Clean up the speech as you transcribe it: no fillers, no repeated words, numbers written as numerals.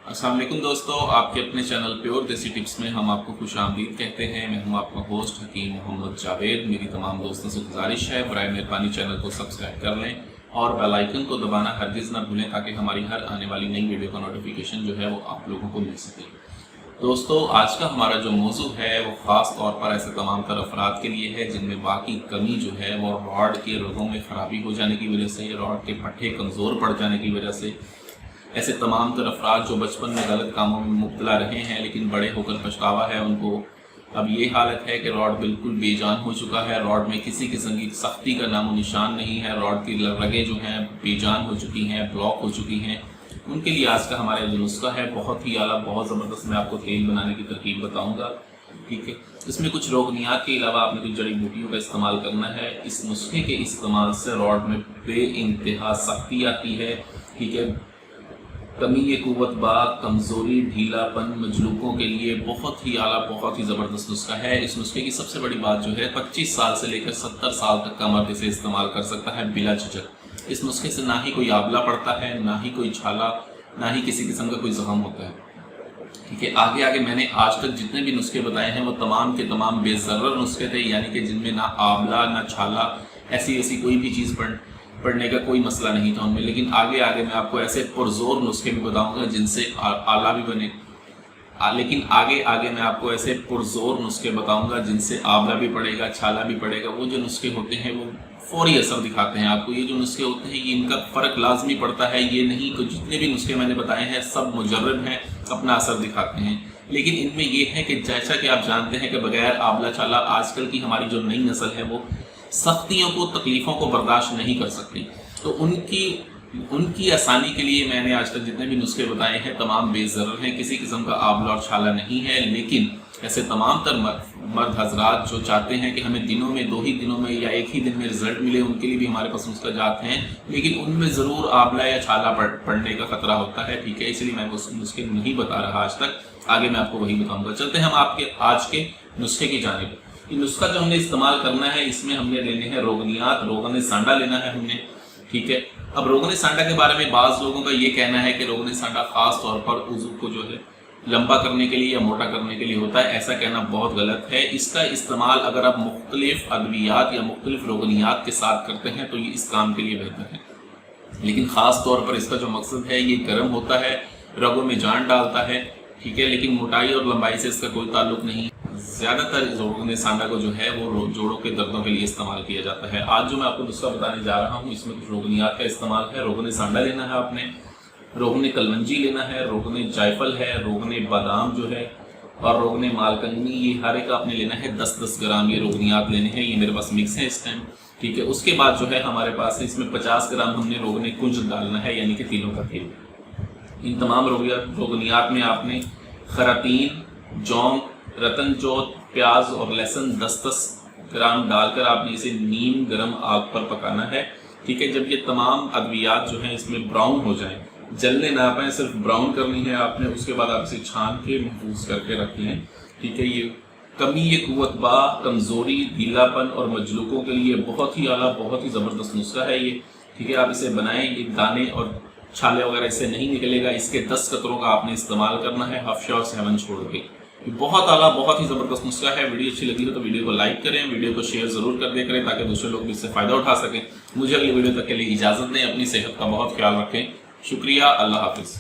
अस्सलाम वालेकुम दोस्तों, आपके अपने चैनल प्योर देसी टिप्स में हम आपको खुश आमदीद कहते हैं। मैं हूं आपका होस्ट हकीम मोहम्मद जावेद। मेरी तमाम दोस्तों से गुजारिश है बराए मेहरबानी चैनल को सब्सक्राइब कर लें और बेल आइकन को दबाना हरगिज़ ना भूलें ताकि हमारी हर आने वाली नई वीडियो का नोटिफिकेशन जो है वो आप लोगों को मिल सके। दोस्तों, आज का हमारा जो मौजू है वो ख़ास तौर पर ऐसे तमाम तर अफराद के लिए है जिनमें बाकी कमी जो है वो रॉड के रोगों में ख़राबी हो जाने की वजह से, रॉड के पट्टे कमज़ोर पड़ जाने की वजह से, ऐसे तमाम तर अफराद जो बचपन में गलत कामों में मुब्तला रहे हैं लेकिन बड़े होकर पछतावा है उनको। अब ये हालत है कि रॉड बिल्कुल बेजान हो चुका है, रॉड में किसी किस्म की सख्ती का नामो निशान नहीं है, रॉड की रगें जो हैं बेजान हो चुकी हैं, ब्लॉक हो चुकी हैं। उनके लिए आज का हमारा जो नुस्खा है बहुत ही आला, बहुत ज़बरदस्त। मैं आपको तेल बनाने की तरकीब बताऊँगा, ठीक है। इसमें कुछ रोगनियात के अलावा आपने कुछ जड़ी बूटियों का इस्तेमाल करना है। इस नुस्खे के इस्तेमाल से रॉड में बे इंतहा सख्ती आती है, ठीक है। कमी कुव्वत बा, कमज़ोरी, ढीलापन, मजलूकों के लिए बहुत ही आला, बहुत ही ज़बरदस्त नुस्खा है। इस नुस्खे की सबसे बड़ी बात जो है 25 साल से लेकर 70 साल तक का मर्द इसे इस्तेमाल कर सकता है बिला झिझक। इस नुस्खे से ना ही कोई आंवला पड़ता है, ना ही कोई छाला, ना ही किसी किस्म का कोई जख्म होता है, ठीक है। आगे आगे मैंने आज तक जितने भी नुस्खे बताए हैं वो तमाम के तमाम बेज़र्र नुस्खे थे, यानी कि जिनमें ना आंवला ना छाला ऐसी कोई भी चीज़ पढ़ने का कोई मसला नहीं था उनमें। लेकिन आगे आगे मैं आपको ऐसे पुरजोर नुस्खे भी बताऊंगा जिनसे आला भी बने, लेकिन आगे आगे मैं आपको ऐसे पुरजोर नुस्खे बताऊंगा जिनसे आंवला भी पड़ेगा, छाला भी पड़ेगा। वो जो नुस्खे होते हैं वो फौरी असर दिखाते हैं आपको। ये जो नुस्खे होते हैं ये इनका फ़र्क लाजमी पड़ता है, ये नहीं कि जितने भी नुस्खे मैंने बताए हैं सब मुजर्रब हैं, अपना असर दिखाते हैं। लेकिन इनमें ये है कि जैसा कि आप जानते हैं कि बगैर आंवला छाला आजकल की हमारी जो नई नस्ल है वो सख्तियों को, तकलीफ़ों को बर्दाश्त नहीं कर सकती। तो उनकी आसानी के लिए मैंने आज तक जितने भी नुस्खे बताए हैं तमाम बेज़र्र हैं, किसी किस्म का आंवला और छाला नहीं है। लेकिन ऐसे तमाम तर मर्द हजरात जो चाहते हैं कि हमें दिनों में, 2 ही दिनों में या 1 ही दिन में रिजल्ट मिले, उनके लिए भी हमारे पास नुस्खा जात हैं, लेकिन उनमें ज़रूर आंवला या छाला पड़ने का खतरा होता है, ठीक है। इसलिए मैं वो नुस्खे नहीं बता रहा आज तक, आगे मैं आपको वही बताऊँगा। चलते हैं हम आपके आज के नुस्खे की जानिब। ये नुस्खा जो हमने इस्तेमाल करना है इसमें हमने लेने हैं रोगनियात, रोगन सांडा लेना है हमने, ठीक है। अब रोगन सांडा के बारे में बाज़ लोगों का ये कहना है कि रोगन सांडा ख़ास तौर पर उज़ू को जो है लंबा करने के लिए या मोटा करने के लिए होता है। ऐसा कहना बहुत गलत है। इसका इस्तेमाल अगर आप मुख्तलिफ अद्वियात या मुख्तलिफ रोगनियात के साथ करते हैं तो ये इस काम के लिए बेहतर है। लेकिन ख़ास तौर पर इसका जो मकसद है ये गर्म होता है, रगों में जान डालता है, ठीक है। लेकिन मोटाई और लंबाई से इसका कोई ताल्लुक नहीं। ज़्यादातर रोगन सांडा को जो है वो जोड़ों के दर्दों के लिए इस्तेमाल किया जाता है। आज जो मैं आपको नुस्खा बताने जा रहा हूँ इसमें कुछ रोगनियात का इस्तेमाल है। रोगन सांडा लेना है आपने, रोगन कलमंजी लेना है, रोगन जायफल है, रोगन बादाम जो है और रोगन मालकंगनी, ये हर एक आपने लेना है 10-10 ग्राम। ये रोगनियात लेने हैं, ये मेरे पास मिक्स है इस टाइम, ठीक है। उसके बाद जो है हमारे पास इसमें 50 ग्राम हमने रोगन कुंज डालना है, यानी कि तिलों का तेल। इन तमाम रोगनियात में आपने खरातीन, जौंग, रतन चौथ, प्याज और लहसुन 10-10 ग्राम डालकर आपने इसे नीम गर्म आग पर पकाना है, ठीक है। जब ये तमाम अद्वियात जो हैं इसमें ब्राउन हो जाएं, जलने ना पाए, सिर्फ ब्राउन करनी है आपने, उसके बाद आप इसे छान के महफूज करके रख लें, ठीक है। ये कमी कुव्वत बा, कमज़ोरी, ढीलापन और मजलूकों के लिए बहुत ही आला, बहुत ही ज़बरदस्त नुस्खा है ये, ठीक है। आप इसे बनाएं, ये दाने और छाले वगैरह इससे नहीं निकलेगा। इसके 10 कतरों का आपने इस्तेमाल करना है, हफ्शा और 7 छोड़ के। बहुत आला, बहुत ही ज़बरदस्त नुस्खा है। वीडियो अच्छी लगी हो तो वीडियो को लाइक करें, वीडियो को शेयर ज़रूर कर दिया करें ताकि दूसरे लोग भी इससे फ़ायदा उठा सकें। मुझे अगली वीडियो तक के लिए इजाज़त दें, अपनी सेहत का बहुत ख्याल रखें। शुक्रिया, अल्लाह हाफ़िज़।